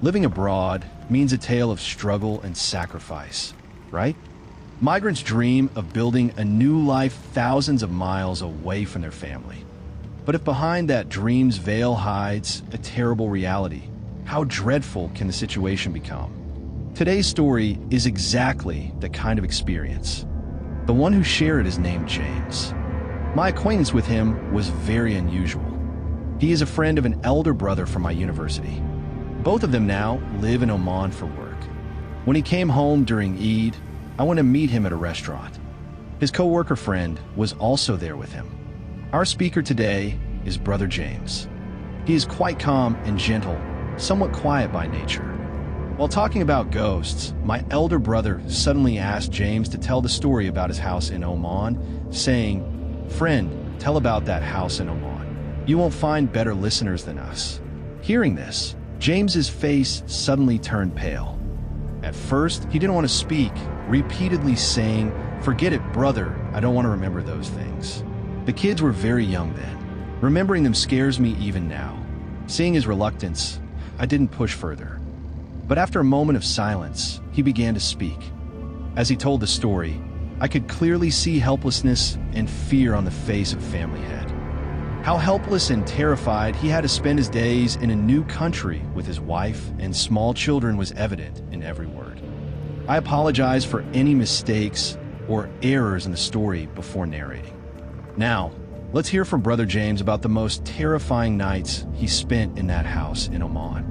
Living abroad means a tale of struggle and sacrifice, right? Migrants dream of building a new life thousands of miles away from their family. But if behind that dream's veil hides a terrible reality, how dreadful can the situation become? Today's story is exactly the kind of experience. The one who shared it is named James. My acquaintance with him was very unusual. He is a friend of an elder brother from my university. Both of them now live in Oman for work. When he came home during Eid, I went to meet him at a restaurant. His co-worker friend was also there with him. Our speaker today is Brother James. He is quite calm and gentle, somewhat quiet by nature. While talking about ghosts, my elder brother suddenly asked James to tell the story about his house in Oman, saying, "Friend, tell about that house in Oman. You won't find better listeners than us." Hearing this, James's face suddenly turned pale. At first, he didn't want to speak, repeatedly saying, "Forget it, brother, I don't want to remember those things." The kids were very young then. Remembering them scares me even now. Seeing his reluctance, I didn't push further. But after a moment of silence, he began to speak. As he told the story, I could clearly see helplessness and fear on the face of family head. How helpless and terrified he had to spend his days in a new country with his wife and small children was evident in every word. I apologize for any mistakes or errors in the story before narrating. Now, let's hear from Brother James about the most terrifying nights he spent in that house in Oman.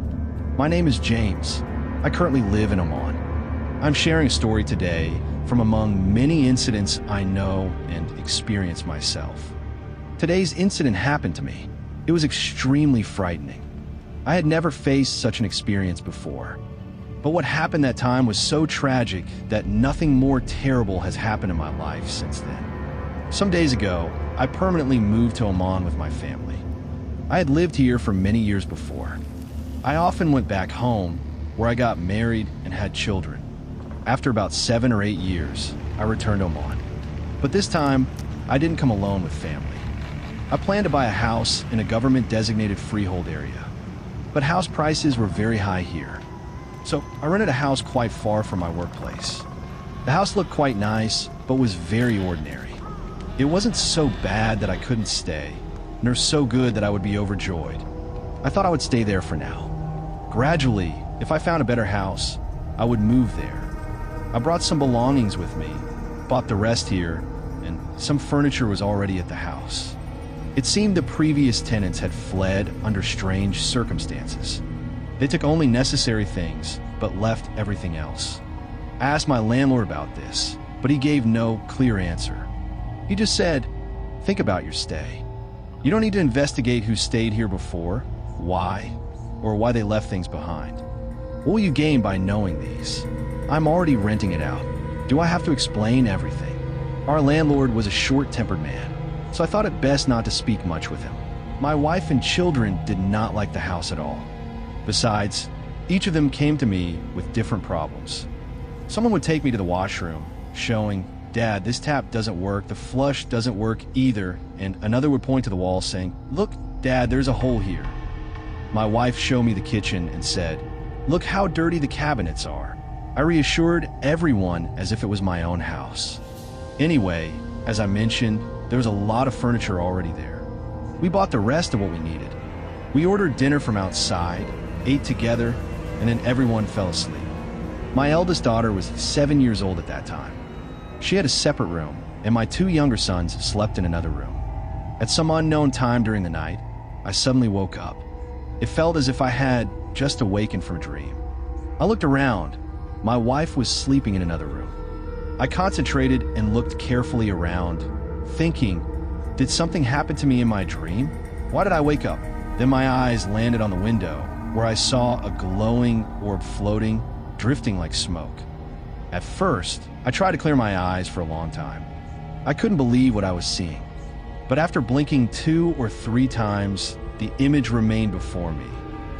My name is James. I currently live in Oman. I'm sharing a story today from among many incidents I know and experience myself. Today's incident happened to me. It was extremely frightening. I had never faced such an experience before. But what happened that time was so tragic that nothing more terrible has happened in my life since then. Some days ago, I permanently moved to Oman with my family. I had lived here for many years before. I often went back home, where I got married and had children. After about 7 or 8 years, I returned to Oman. But this time, I didn't come alone with family. I planned to buy a house in a government-designated freehold area. But house prices were very high here. So I rented a house quite far from my workplace. The house looked quite nice, but was very ordinary. It wasn't so bad that I couldn't stay, nor so good that I would be overjoyed. I thought I would stay there for now. Gradually, if I found a better house, I would move there. I brought some belongings with me, bought the rest here, and some furniture was already at the house. It seemed the previous tenants had fled under strange circumstances. They took only necessary things, but left everything else. I asked my landlord about this, but he gave no clear answer. He just said, "Think about your stay. You don't need to investigate who stayed here before, why, or why they left things behind. What will you gain by knowing these? I'm already renting it out. Do I have to explain everything?" Our landlord was a short-tempered man, so I thought it best not to speak much with him. My wife and children did not like the house at all. Besides, each of them came to me with different problems. Someone would take me to the washroom, showing, "Dad, this tap doesn't work, the flush doesn't work either," and another would point to the wall saying, "Look, Dad, there's a hole here." My wife showed me the kitchen and said, "Look how dirty the cabinets are." I reassured everyone as if it was my own house. Anyway, as I mentioned, there was a lot of furniture already there. We bought the rest of what we needed. We ordered dinner from outside, ate together, and then everyone fell asleep. My eldest daughter was 7 years old at that time. She had a separate room, and my 2 younger sons slept in another room. At some unknown time during the night, I suddenly woke up. It felt as if I had just awakened from a dream. I looked around. My wife was sleeping in another room. I concentrated and looked carefully around, thinking, did something happen to me in my dream? Why did I wake up? Then my eyes landed on the window, where I saw a glowing orb floating, drifting like smoke. At first, I tried to clear my eyes for a long time. I couldn't believe what I was seeing. But after blinking 2 or 3 times, the image remained before me,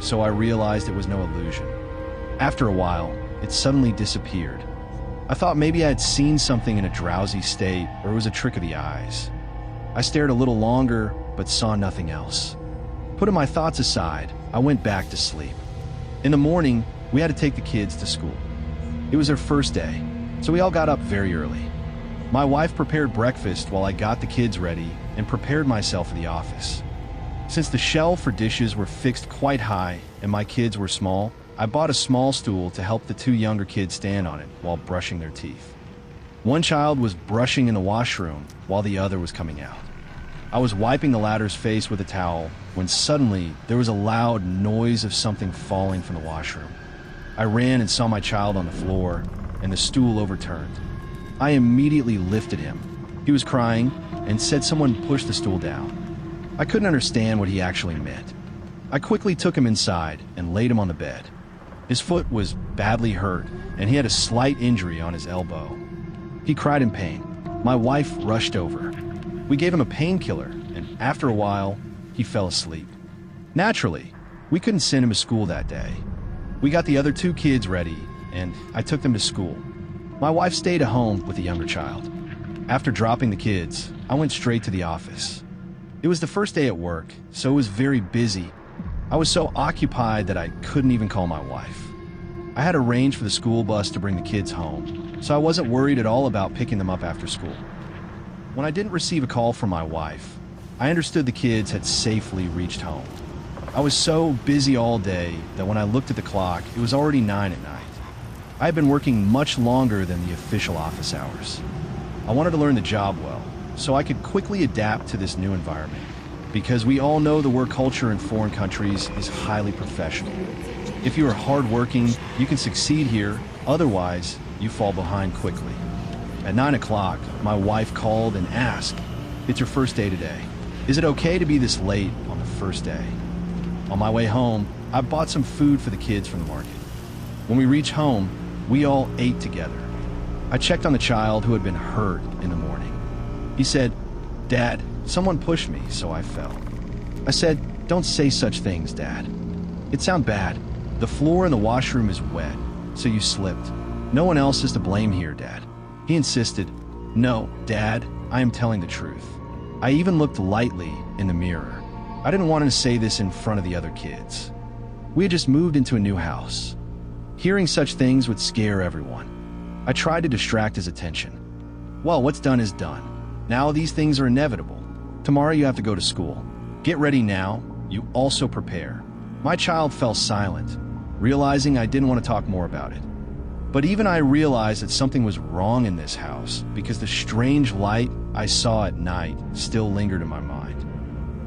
so I realized it was no illusion. After a while, it suddenly disappeared. I thought maybe I had seen something in a drowsy state, or it was a trick of the eyes. I stared a little longer, but saw nothing else. Putting my thoughts aside, I went back to sleep. In the morning, we had to take the kids to school. It was their first day, so we all got up very early. My wife prepared breakfast while I got the kids ready and prepared myself for the office. Since the shelf for dishes were fixed quite high and my kids were small, I bought a small stool to help the two younger kids stand on it while brushing their teeth. One child was brushing in the washroom while the other was coming out. I was wiping the latter's face with a towel when suddenly there was a loud noise of something falling from the washroom. I ran and saw my child on the floor and the stool overturned. I immediately lifted him. He was crying and said someone pushed the stool down. I couldn't understand what he actually meant. I quickly took him inside and laid him on the bed. His foot was badly hurt and he had a slight injury on his elbow. He cried in pain. My wife rushed over. We gave him a painkiller, and after a while, he fell asleep. Naturally, we couldn't send him to school that day. We got the other two kids ready, and I took them to school. My wife stayed at home with the younger child. After dropping the kids, I went straight to the office. It was the first day at work, so it was very busy. I was so occupied that I couldn't even call my wife. I had arranged for the school bus to bring the kids home, so I wasn't worried at all about picking them up after school. When I didn't receive a call from my wife, I understood the kids had safely reached home. I was so busy all day that when I looked at the clock, it was already 9 at night. I had been working much longer than the official office hours. I wanted to learn the job well, so I could quickly adapt to this new environment, because we all know the work culture in foreign countries is highly professional. If you are hardworking, you can succeed here, otherwise, you fall behind quickly. At 9 o'clock, my wife called and asked, "It's your first day today. Is it okay to be this late on the first day?" On my way home, I bought some food for the kids from the market. When we reached home, we all ate together. I checked on the child who had been hurt in the morning. He said, "Dad, someone pushed me, so I fell." I said, "Don't say such things, Dad. It sounds bad. The floor in the washroom is wet, so you slipped. No one else is to blame here, Dad." He insisted, "No, Dad, I am telling the truth." I even looked lightly in the mirror. I didn't want him to say this in front of the other kids. We had just moved into a new house. Hearing such things would scare everyone. I tried to distract his attention. "Well, what's done is done. Now these things are inevitable. Tomorrow you have to go to school. Get ready now. You also prepare." My child fell silent, realizing I didn't want to talk more about it. But even I realized that something was wrong in this house because the strange light I saw at night still lingered in my mind.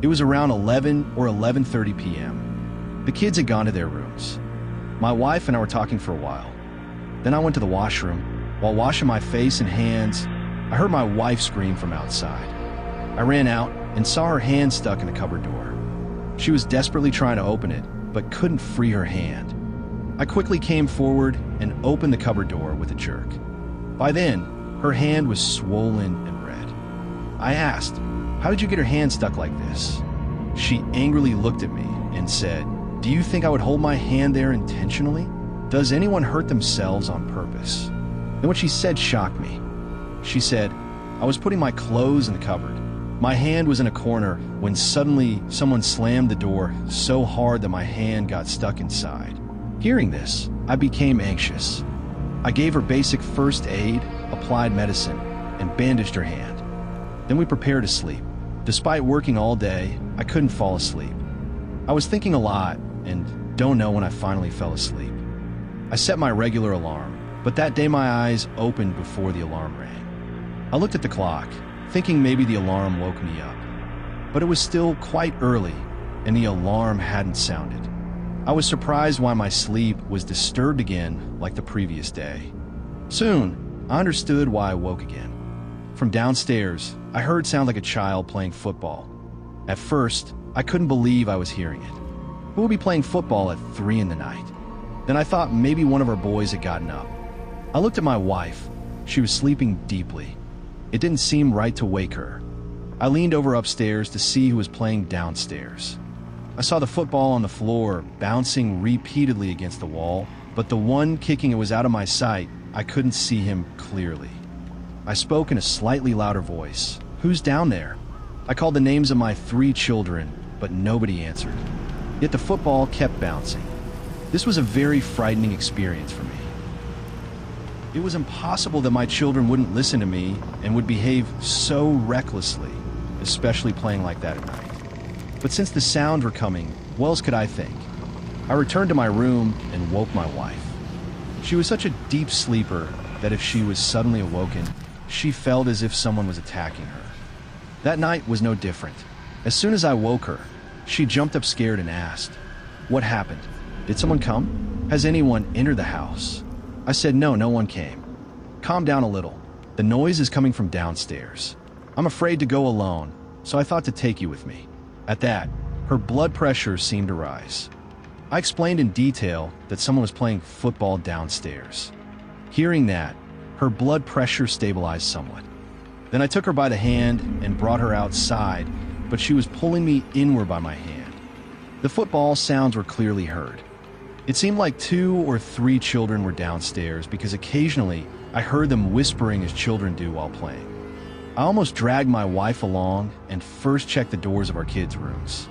It was around 11 or 11:30 p.m. The kids had gone to their rooms. My wife and I were talking for a while. Then I went to the washroom. While washing my face and hands, I heard my wife scream from outside. I ran out and saw her hand stuck in the cupboard door. She was desperately trying to open it, but couldn't free her hand. I quickly came forward and opened the cupboard door with a jerk. By then, her hand was swollen and red. I asked, "How did you get her hand stuck like this?" She angrily looked at me and said, "Do you think I would hold my hand there intentionally? Does anyone hurt themselves on purpose?" And what she said shocked me. She said, "I was putting my clothes in the cupboard. My hand was in a corner when suddenly someone slammed the door so hard that my hand got stuck inside." Hearing this, I became anxious. I gave her basic first aid, applied medicine, and bandaged her hand. Then we prepared to sleep. Despite working all day, I couldn't fall asleep. I was thinking a lot and don't know when I finally fell asleep. I set my regular alarm, but that day my eyes opened before the alarm rang. I looked at the clock, thinking maybe the alarm woke me up. But it was still quite early, and the alarm hadn't sounded. I was surprised why my sleep was disturbed again like the previous day. Soon, I understood why I woke again. From downstairs, I heard sound like a child playing football. At first, I couldn't believe I was hearing it. Who would be playing football at 3 in the night? Then I thought maybe one of our boys had gotten up. I looked at my wife. She was sleeping deeply. It didn't seem right to wake her. I leaned over upstairs to see who was playing downstairs. I saw the football on the floor bouncing repeatedly against the wall, but the one kicking it was out of my sight. I couldn't see him clearly. I spoke in a slightly louder voice. "Who's down there?" I called the names of my 3 children, but nobody answered. Yet the football kept bouncing. This was a very frightening experience for me. It was impossible that my children wouldn't listen to me and would behave so recklessly, especially playing like that at night. But since the sounds were coming, what else could I think? I returned to my room and woke my wife. She was such a deep sleeper that if she was suddenly awoken, she felt as if someone was attacking her. That night was no different. As soon as I woke her, she jumped up scared and asked, "What happened? Did someone come? Has anyone entered the house?" I said, "No, no one came." "Calm down a little. The noise is coming from downstairs. I'm afraid to go alone, so I thought to take you with me." At that, her blood pressure seemed to rise. I explained in detail that someone was playing football downstairs. Hearing that, her blood pressure stabilized somewhat. Then I took her by the hand and brought her outside, but she was pulling me inward by my hand. The football sounds were clearly heard. It seemed like 2 or 3 children were downstairs because occasionally I heard them whispering as children do while playing. I almost dragged my wife along and first checked the doors of our kids' rooms.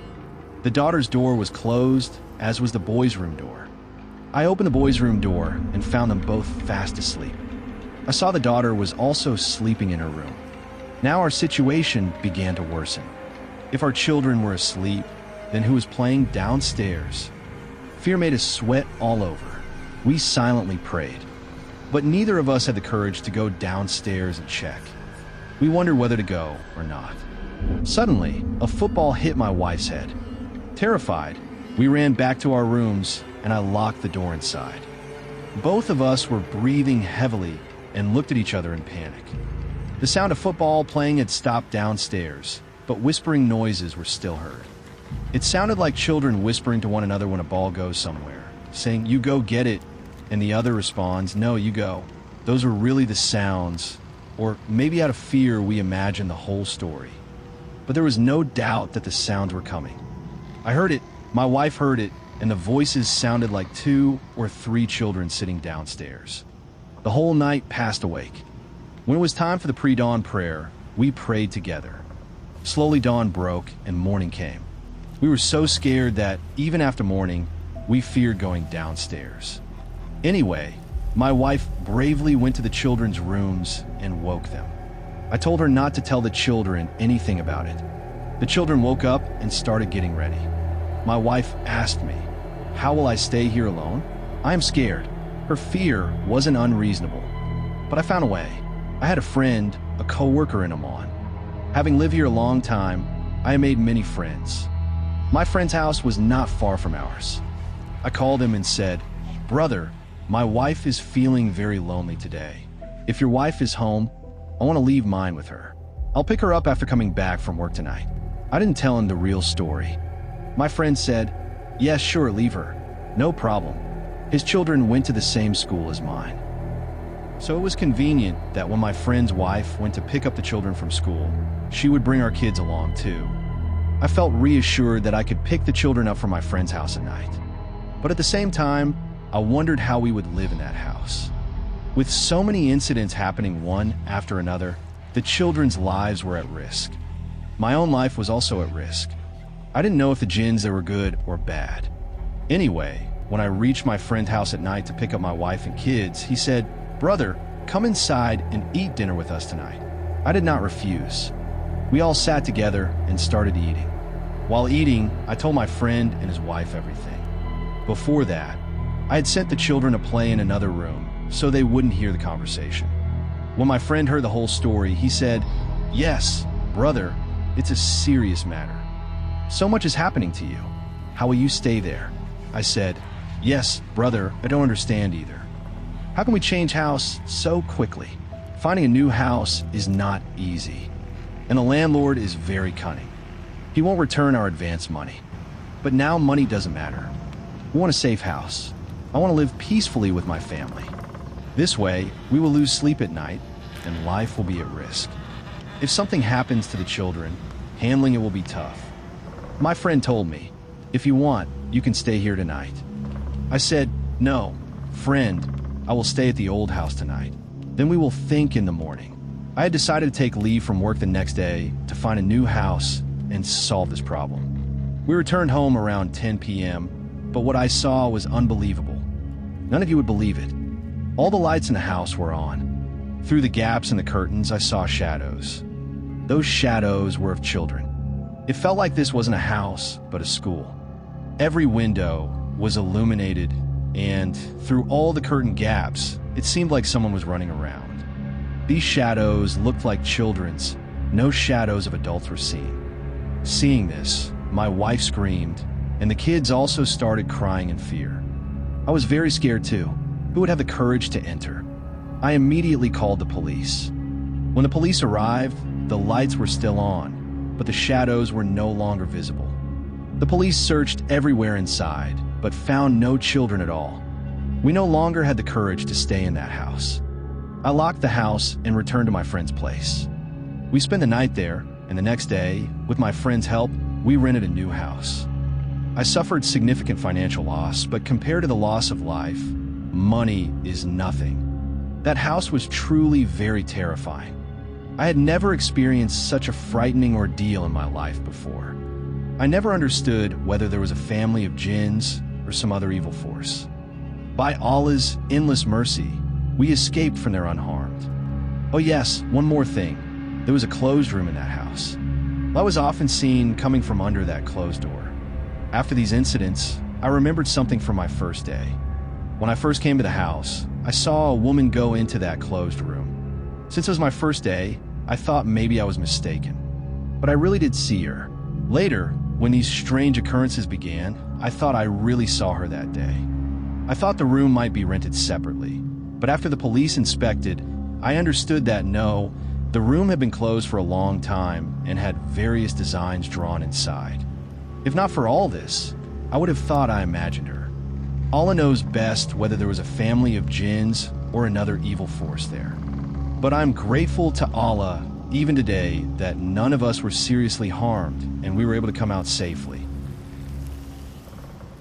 The daughter's door was closed, as was the boys' room door. I opened the boys' room door and found them both fast asleep. I saw the daughter was also sleeping in her room. Now our situation began to worsen. If our children were asleep, then who was playing downstairs? Fear made us sweat all over. We silently prayed. But neither of us had the courage to go downstairs and check. We wondered whether to go or not. Suddenly, a football hit my wife's head. Terrified, we ran back to our rooms and I locked the door inside. Both of us were breathing heavily and looked at each other in panic. The sound of football playing had stopped downstairs, but whispering noises were still heard. It sounded like children whispering to one another when a ball goes somewhere, saying, "You go get it," and the other responds, "No, you go." Those were really the sounds, or maybe out of fear we imagined the whole story. But there was no doubt that the sounds were coming. I heard it, my wife heard it, and the voices sounded like 2 or 3 children sitting downstairs. The whole night passed awake. When it was time for the pre-dawn prayer, we prayed together. Slowly dawn broke and morning came. We were so scared that, even after morning, we feared going downstairs. Anyway, my wife bravely went to the children's rooms and woke them. I told her not to tell the children anything about it. The children woke up and started getting ready. My wife asked me, "How will I stay here alone? I am scared." Her fear wasn't unreasonable, but I found a way. I had a friend, a co-worker in Oman. Having lived here a long time, I made many friends. My friend's house was not far from ours. I called him and said, "Brother, my wife is feeling very lonely today. If your wife is home, I want to leave mine with her. I'll pick her up after coming back from work tonight." I didn't tell him the real story. My friend said, "Yes, sure, leave her. No problem." His children went to the same school as mine. So it was convenient that when my friend's wife went to pick up the children from school, she would bring our kids along too. I felt reassured that I could pick the children up from my friend's house at night. But at the same time, I wondered how we would live in that house. With so many incidents happening one after another, the children's lives were at risk. My own life was also at risk. I didn't know if the jinns there were good or bad. Anyway, when I reached my friend's house at night to pick up my wife and kids, he said, "Brother, come inside and eat dinner with us tonight." I did not refuse. We all sat together and started eating. While eating, I told my friend and his wife everything. Before that, I had sent the children to play in another room so they wouldn't hear the conversation. When my friend heard the whole story, he said, "Yes, brother, it's a serious matter. So much is happening to you. How will you stay there?" I said, "Yes, brother, I don't understand either. How can we change house so quickly? Finding a new house is not easy. And the landlord is very cunning. He won't return our advance money. But now money doesn't matter. We want a safe house. I want to live peacefully with my family. This way, we will lose sleep at night, and life will be at risk. If something happens to the children, handling it will be tough." My friend told me, "If you want, you can stay here tonight." I said, "No, friend, I will stay at the old house tonight. Then we will think in the morning." I had decided to take leave from work the next day to find a new house and solve this problem. We returned home around 10 p.m., but what I saw was unbelievable. None of you would believe it. All the lights in the house were on. Through the gaps in the curtains, I saw shadows. Those shadows were of children. It felt like this wasn't a house, but a school. Every window was illuminated, and through all the curtain gaps, it seemed like someone was running around. These shadows looked like children's. No shadows of adults were seen. Seeing this, my wife screamed, and the kids also started crying in fear. I was very scared too. Who would have the courage to enter? I immediately called the police. When the police arrived, the lights were still on, but the shadows were no longer visible. The police searched everywhere inside, but found no children at all. We no longer had the courage to stay in that house. I locked the house and returned to my friend's place. We spent the night there, and the next day, with my friend's help, we rented a new house. I suffered significant financial loss, but compared to the loss of life, money is nothing. That house was truly very terrifying. I had never experienced such a frightening ordeal in my life before. I never understood whether there was a family of jinns or some other evil force. By Allah's endless mercy, we escaped from there unharmed. Oh yes, one more thing. There was a closed room in that house. I was often seen coming from under that closed door. After these incidents, I remembered something from my first day. When I first came to the house, I saw a woman go into that closed room. Since it was my first day, I thought maybe I was mistaken. But I really did see her. Later, when these strange occurrences began, I thought I really saw her that day. I thought the room might be rented separately, but after the police inspected, I understood that no, the room had been closed for a long time and had various designs drawn inside. If not for all this, I would have thought I imagined her. Allah knows best whether there was a family of jinns or another evil force there. But I'm grateful to Allah, even today, that none of us were seriously harmed and we were able to come out safely.